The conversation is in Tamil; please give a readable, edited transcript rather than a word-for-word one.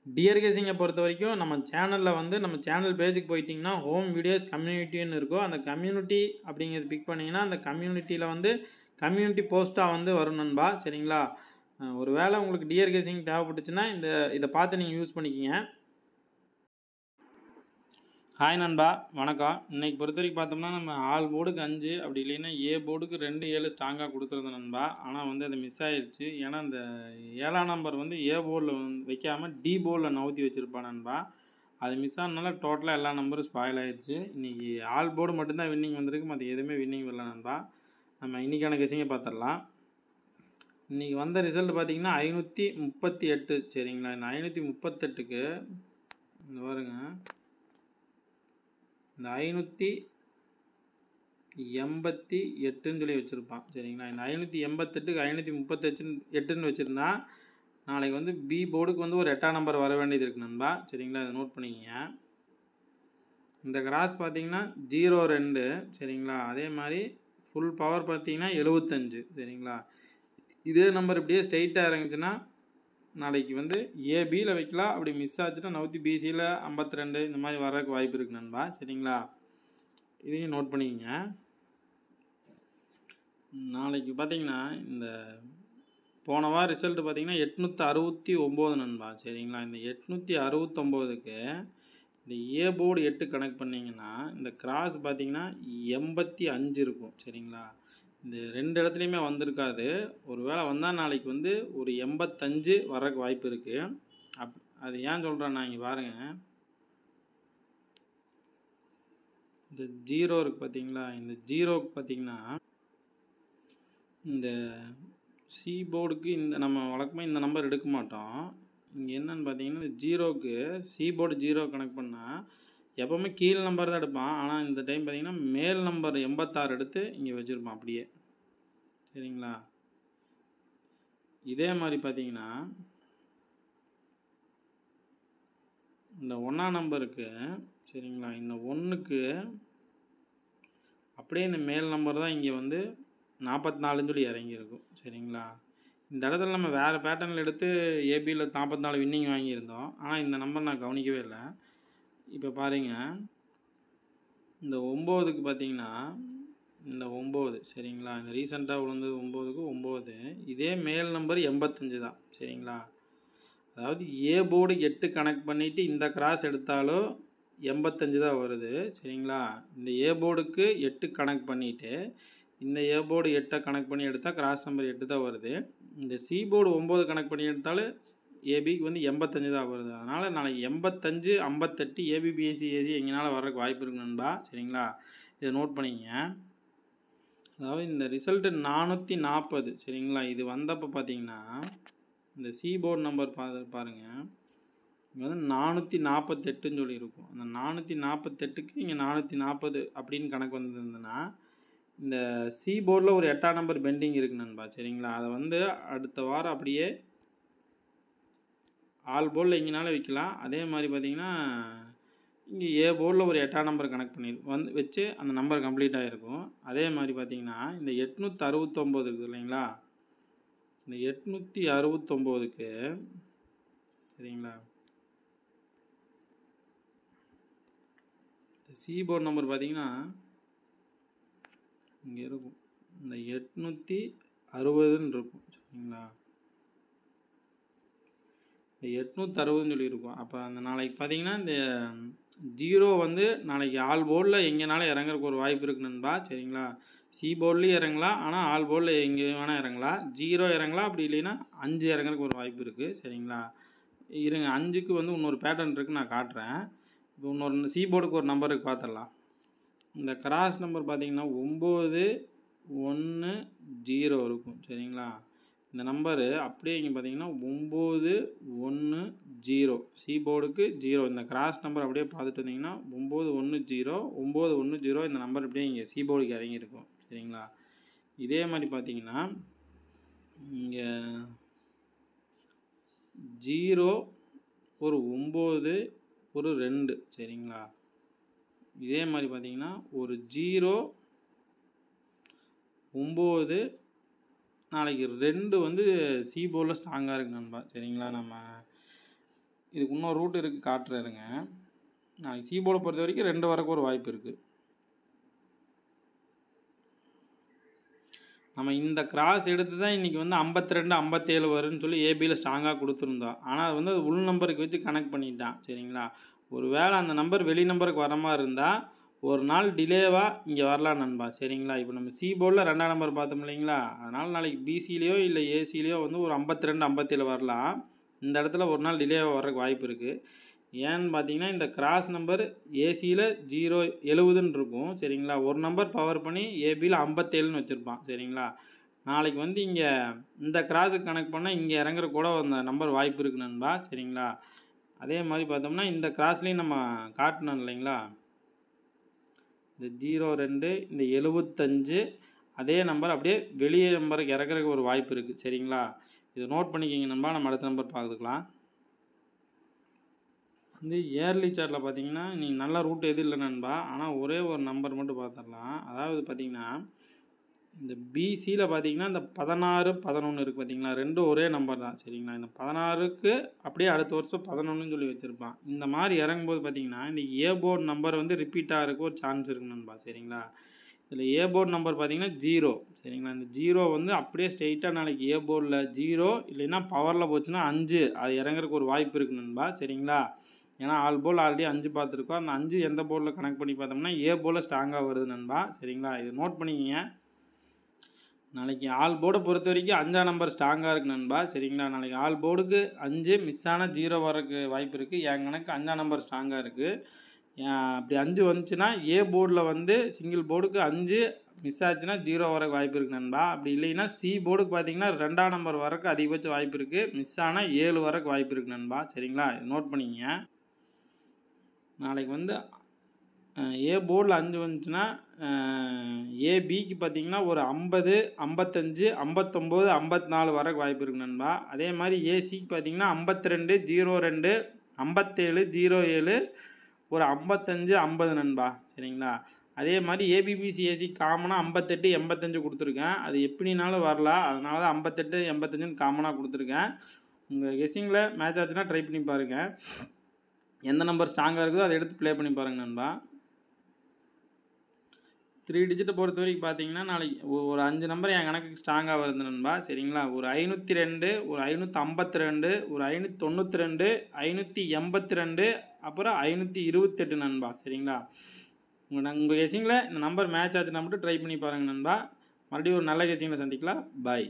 டியர் கெஸிங்கை பொறுத்த வரைக்கும் நம்ம சேனலில் வந்து நம்ம சேனல் பேஜுக்கு போயிட்டிங்கன்னா ஹோம் வீடியோஸ் கம்யூனிட்டின்னு இருக்கும். அந்த கம்யூனிட்டி அப்படிங்கிறது பிக் பண்ணிங்கன்னா அந்த கம்யூனிட்டியில் வந்து கம்யூனிட்டி போஸ்ட்டாக வந்து வரும் நண்பா. சரிங்களா? ஒரு வேளை உங்களுக்கு டியர் கெஸிங் தேவைப்பட்டுச்சுன்னா இதை பார்த்து நீங்கள் யூஸ் பண்ணிக்கிங்க. ஹாய் நண்பா, வணக்கம். இன்றைக்கி பொறுத்த வரைக்கும் பார்த்தோம்னா நம்ம ஆல் போர்டுக்கு 5 அப்படி இல்லைன்னா ஏ போர்டுக்கு 2 7 ஸ்ட்ராங்காக கொடுத்துருந்தோம் நண்பா. ஆனால் வந்து அது மிஸ் ஆயிடுச்சு. ஏன்னா அந்த 7ஆம் நம்பர் வந்து ஏ போர்டில் வந்து வைக்காமல் டி போர்டில் நவுத்தி வச்சுருப்பான் நண்பா. அது மிஸ் ஆனதுனால டோட்டலாக எல்லா நம்பரும் ஸ்பாயில் ஆயிடுச்சு. இன்றைக்கி ஆல் போர்டு மட்டும்தான் வின்னிங் வந்திருக்கு, மற்ற எதுவுமே வின்னிங் வரல நண்பா. நம்ம இன்றைக்கான கெஸிங்கை பார்த்துடலாம். இன்றைக்கி வந்த ரிசல்ட் பார்த்திங்கன்னா 538. சரிங்களா? இந்த 538க்கு இந்த பாருங்க, இந்த 588ன்னு சொல்லி வச்சுருப்பான். சரிங்களா? இந்த 588க்கு 538ன்னு வச்சுருந்தா நாளைக்கு வந்து பி போர்டுக்கு வந்து ஒரு 8ஆம் நம்பர் வர வேண்டியது இருக்குது நண்பா. சரிங்களா? இதை நோட் பண்ணிக்கங்க. இந்த கிராஸ் பார்த்தீங்கன்னா 02. சரிங்களா? அதே மாதிரி ஃபுல் பவர் பார்த்தீங்கன்னா 75. சரிங்களா? இதே நம்பர் இப்படியே ஸ்ட்ரெயிட்டாக இறங்குச்சுன்னா நாளைக்கு வந்து ஏபியில் வைக்கலாம். அப்படி மிஸ் ஆச்சுன்னா நவுத்தி பிசியில் 52 இந்த மாதிரி வரக்கு வாய்ப்பு இருக்குது நண்பா. சரிங்களா? இதையும் நோட் பண்ணிக்கங்க. நாளைக்கு பார்த்தீங்கன்னா இந்த போன வாரம் ரிசல்ட்டு பார்த்தீங்கன்னா 869 நண்பா. சரிங்களா? இந்த 869க்கு இந்த ஏ போர்டு 8 கனெக்ட் பண்ணிங்கன்னா இந்த கிராஸ் பார்த்தீங்கன்னா 85 இருக்கும். சரிங்களா? இந்த 2 இடத்துலையுமே வந்திருக்காது. ஒரு வேளை வந்தால் நாளைக்கு வந்து ஒரு 85 வர்றதுக்கு வாய்ப்பு இருக்குது. அது ஏன் சொல்கிறேன்னா இங்கே பாருங்கள், இந்த 0 இருக்குது பார்த்தீங்களா? இந்த 0க்கு பார்த்தீங்கன்னா இந்த சி போர்டுக்கு இந்த நம்ம வழக்கமாக இந்த நம்பர் எடுக்க மாட்டோம். இங்கே என்னென்னு பார்த்தீங்கன்னா இந்த 0க்கு சி போர்டு 0 கனெக்ட் பண்ணால் எப்போவுமே கீழ் நம்பர் தான் எடுப்பான். ஆனால் இந்த டைம் பார்த்தீங்கன்னா மேல் நம்பர் 86 எடுத்து இங்கே வச்சுருப்பான் அப்படியே. சரிங்களா? இதே மாதிரி பார்த்தீங்கன்னா இந்த 1ஆம் நம்பருக்கு, சரிங்களா, இந்த 1க்கு அப்படியே இந்த மேல் நம்பர் தான் இங்கே வந்து 44ன்னு சொல்லி இறங்கியிருக்கும். சரிங்களா? இந்த இடத்துல நம்ம வேறு பேட்டர்னில் எடுத்து ஏபியில் 44 வின்னிங் வாங்கியிருந்தோம். ஆனால் இந்த நம்பர் நான் கவனிக்கவே இல்லை. இப்போ பாருங்கள், இந்த 9க்கு பார்த்தீங்கன்னா இந்த 9, சரிங்களா, இந்த ரீசெண்டாக விழுந்தது 9க்கு 9 இதே மேல் நம்பர் 85 தான். சரிங்களா? அதாவது ஏ போர்டு 8 கனெக்ட் பண்ணிவிட்டு இந்த கிராஸ் எடுத்தாலும் 85 தான் வருது. சரிங்களா? இந்த ஏ போர்டுக்கு 8 கனெக்ட் பண்ணிவிட்டு இந்த ஏ போர்டு 8 கனெக்ட் பண்ணி எடுத்தால் கிராஸ் நம்பர் 8 தான் வருது. இந்த சி போர்டு 9 கனெக்ட் பண்ணி எடுத்தாலும் ஏபிக்கு வந்து 85 தான் வருது. அதனால் நாளைக்கு 85 58 ஏபிபிஎஸ்சி ஏசி எங்கேனால வர்றதுக்கு வாய்ப்பு இருக்குது நண்பா. சரிங்களா? இதை நோட் பண்ணிக்கங்க. அதாவது இந்த ரிசல்ட்டு 440. சரிங்களா? இது வந்தப்போ பார்த்தீங்கன்னா இந்த சி போர்டு நம்பர் பாருங்கள், இங்கே வந்து 448ன்னு சொல்லி இருக்கும். அந்த 448க்கு இங்கே 440 அப்படின்னு கணக்கு வந்திருந்ததுன்னா இந்த சி போர்டில் ஒரு 8ஆம் நம்பர் பெண்டிங் இருக்குது நண்பா. சரிங்களா? அதை வந்து அடுத்த வாரம் அப்படியே ஆல் போர்டில் எங்கேனாலும் வைக்கலாம். அதே மாதிரி பார்த்தீங்கன்னா இங்கே ஏ போர்டில் ஒரு 8ஆம் நம்பர் கனெக்ட் பண்ணி வச்சு அந்த நம்பர் கம்ப்ளீட் ஆகிருக்கும். அதே மாதிரி பார்த்தீங்கன்னா இந்த 869 இருக்குது இல்லைங்களா? இந்த 869க்கு, சரிங்களா, இந்த சி போர்டு நம்பர் பார்த்தீங்கன்னா இங்கே இருக்கும். இந்த 860ன்னு இருக்கும். சரிங்களா? இந்த 860ன்னு சொல்லியிருக்கும். அப்போ அந்த நாளைக்கு பார்த்தீங்கன்னா இந்த 0 வந்து நாளைக்கு ஆல் போர்டில் எங்கேனாலும் இறங்குறதுக்கு ஒரு வாய்ப்பு இருக்குது நண்பா. சரிங்களா? சி போர்ட்லேயும் இறங்கலாம், ஆனால் ஆல் போர்டில் எங்கே வேணால் இறங்கலாம். 0 இறங்கலாம், அப்படி இல்லைன்னா 5 இறங்குறதுக்கு ஒரு வாய்ப்பு இருக்குது. சரிங்களா? இருங்க, 5க்கு வந்து இன்னொரு பேட்டர்ன் இருக்குது, நான் காட்டுறேன். இப்போ இன்னொரு சி போர்டுக்கு ஒரு நம்பருக்கு பார்த்துடலாம். இந்த கிராஸ் நம்பர் பார்த்தீங்கன்னா 910 இருக்கும். சரிங்களா? இந்த நம்பரு அப்படியே இங்கே பார்த்தீங்கன்னா 910 சி போர்டுக்கு 0. இந்த கிராஸ் நம்பர் அப்படியே பார்த்துட்டு வந்தீங்கன்னா 910 இந்த நம்பர் அப்படியே இங்கே சி போர்டுக்கு இறங்கியிருக்கும். சரிங்களா? இதே மாதிரி பார்த்தீங்கன்னா இங்கே 0 ஒரு 9 ஒரு 2. சரிங்களா? இதே மாதிரி பார்த்தீங்கன்னா ஒரு 0 9 நாளைக்கு 2 வந்து சி போர்டில் ஸ்ட்ராங்காக இருக்குது நண்பா. சரிங்களா? நம்ம இதுக்கு இன்னொரு ரூட் இருக்குது காட்டுறாருங்க. நாளைக்கு சி போர்டை பொறுத்த வரைக்கும் 2 வரக்கு ஒரு வாய்ப்பு இருக்குது. நம்ம இந்த கிராஸ் எடுத்து தான் இன்றைக்கி வந்து 52 57 வரும்னு சொல்லி ஏபியில் ஸ்ட்ராங்காக கொடுத்துருந்தோம். ஆனால் அது வந்து அது உள் நம்பருக்கு வச்சு கனெக்ட் பண்ணிட்டான். சரிங்களா? ஒரு வேளை அந்த நம்பர் வெளி நம்பருக்கு வர மாதிரி இருந்தால் ஒரு நாள் டிலேவாக இங்கே வரலாம் நண்பா. சரிங்களா? இப்போ நம்ம சி போர்டில் 2ஆம் நம்பர் பார்த்தோம் இல்லைங்களா? அதனால் நாளைக்கு பிசிலேயோ இல்லை ஏசிலேயோ வந்து ஒரு 52 57 வரலாம். இந்த இடத்துல ஒரு நாள் டிலேவாக வர்றதுக்கு வாய்ப்பு இருக்குது. ஏன்னு பார்த்தீங்கன்னா இந்த கிராஸ் நம்பர் ஏசியில் 070ன்னு இருக்கும். சரிங்களா? ஒரு நம்பர் பவர் பண்ணி ஏபியில் 57ன்னு வச்சுருப்பான். சரிங்களா? நாளைக்கு வந்து இங்கே இந்த கிராஸுக்கு கனெக்ட் பண்ணால் இங்கே இறங்குற கூட அந்த நம்பர் வாய்ப்பு இருக்குது நண்பா. சரிங்களா? அதே மாதிரி பார்த்தோம்னா இந்த கிராஸ்லேயும் நம்ம காட்டணும் இல்லைங்களா? இந்த 02 இந்த 75 அதே நம்பர் அப்படியே வெளியே நம்பருக்கு இறக்குறதுக்கு ஒரு வாய்ப்பு இருக்குது. சரிங்களா? இதை நோட் பண்ணிக்கிங்க நண்பா. நம்ம அடுத்த நம்பர் பார்த்துக்கலாம். வந்து இயர்லி சார்ட்டில் பார்த்தீங்கன்னா நீங்கள் நல்ல ரூட் எதுவும் இல்லை நண்பா. ஆனால் ஒரே ஒரு நம்பர் மட்டும் பார்த்துடலாம். அதாவது பார்த்தீங்கன்னா இந்த பிசியில் பார்த்தீங்கன்னா இந்த 16 11 இருக்குது பார்த்தீங்களா? ரெண்டும் ஒரே நம்பர் தான். சரிங்களா? இந்த 16க்கு அப்படியே அடுத்த வருஷம் 11ன்னு சொல்லி வச்சுருப்பான். இந்த மாதிரி இறங்கும்போது பார்த்தீங்கன்னா இந்த ஏ போர்டு நம்பர் வந்து ரிப்பீட் ஆகிறதுக்கு ஒரு சான்ஸ் இருக்குது நண்பா. சரிங்களா? இதில் ஏ போர்டு நம்பர் பார்த்தீங்கன்னா 0. சரிங்களா? இந்த 0 வந்து அப்படியே ஸ்ட்ரெயிட்டாக நாளைக்கு ஏ போர்டில் 0 இல்லைன்னா பவரில் போச்சுன்னா 5 அது இறங்குறதுக்கு ஒரு வாய்ப்பு இருக்குது நண்பா. சரிங்களா? ஏன்னா ஆல் போல் ஆல்ரெடி 5 பார்த்துருக்கோம். அந்த 5 எந்த போர்டில் கனெக்ட் பண்ணி பார்த்தோம்னா ஏ போர்டில் ஸ்ட்ராங்காக வருது நண்பா. சரிங்களா? இது நோட் பண்ணிக்கிங்க. நாளைக்கு ஆல் போர்டை பொறுத்த வரைக்கும் 5ஆம் நம்பர் ஸ்ட்ராங்காக இருக்குது நண்பா. சரிங்களா? நாளைக்கு ஆல் போர்டுக்கு 5 மிஸ் ஆனால் 0 வரக்கு வாய்ப்பு இருக்குது. என் கணக்கு 5ஆம் நம்பர் ஸ்ட்ராங்காக இருக்குது. அப்படி 5 வந்துச்சுன்னா ஏ போர்டில் வந்து சிங்கிள் போர்டுக்கு 5 மிஸ் ஆச்சுன்னா 0 வரக்கு வாய்ப்பு இருக்குது நண்பா. அப்படி இல்லைன்னா சி போர்டுக்கு பார்த்தீங்கன்னா 2ஆம் நம்பர் வரக்கு அதிகபட்ச வாய்ப்பு இருக்குது. மிஸ் ஆனால் 7 வரக்கு வாய்ப்பு இருக்குது நண்பா. சரிங்களா? நோட் பண்ணிக்கிங்க. நாளைக்கு வந்து ஏ போர்டில் 5 வந்துச்சுன்னா ஏபிக்கு பார்த்தீங்கன்னா ஒரு 50 55 59 54 வரக்கு வாய்ப்பு இருக்குது நண்பா. அதே மாதிரி ஏசிக்கு பார்த்தீங்கன்னா 52 02 57 07 ஒரு 55 50 நண்பா. சரிங்களா? அதே மாதிரி ஏபிபிசி ஏசி காமனாக 58 85 கொடுத்துருக்கேன். அது எப்படினாலும் வரலாம். அதனால தான் 58 85ன்னு காமனாக கொடுத்துருக்கேன். உங்கள் கெஸ்ஸிங்கில் மேட்ச் ஆச்சுன்னா ட்ரை பண்ணி பாருங்கள். எந்த நம்பர் ஸ்ட்ராங்காக இருக்குதோ அதை எடுத்து ப்ளே பண்ணி பாருங்கள் நண்பா. 3 டிஜிட்டை பொறுத்த வரைக்கும் பார்த்தீங்கன்னா நாளைக்கு ஒரு 5 நம்பர் என் கணக்குக்கு ஸ்ட்ராங்காக வருது நண்பா. சரிங்களா? ஒரு 502 ஒரு 552 ஒரு 592 582 அப்புறம் 528 நண்பா. சரிங்களா? உங்கள் கெஸ்ஸிங்கில் இந்த நம்பர் மேட்ச் ஆச்சுன்னா மட்டும் ட்ரை பண்ணி பாருங்கள் நண்பா. மறுபடியும் ஒரு நல்ல கெஸ்ஸிங்கில் சந்திக்கலாம். பாய்.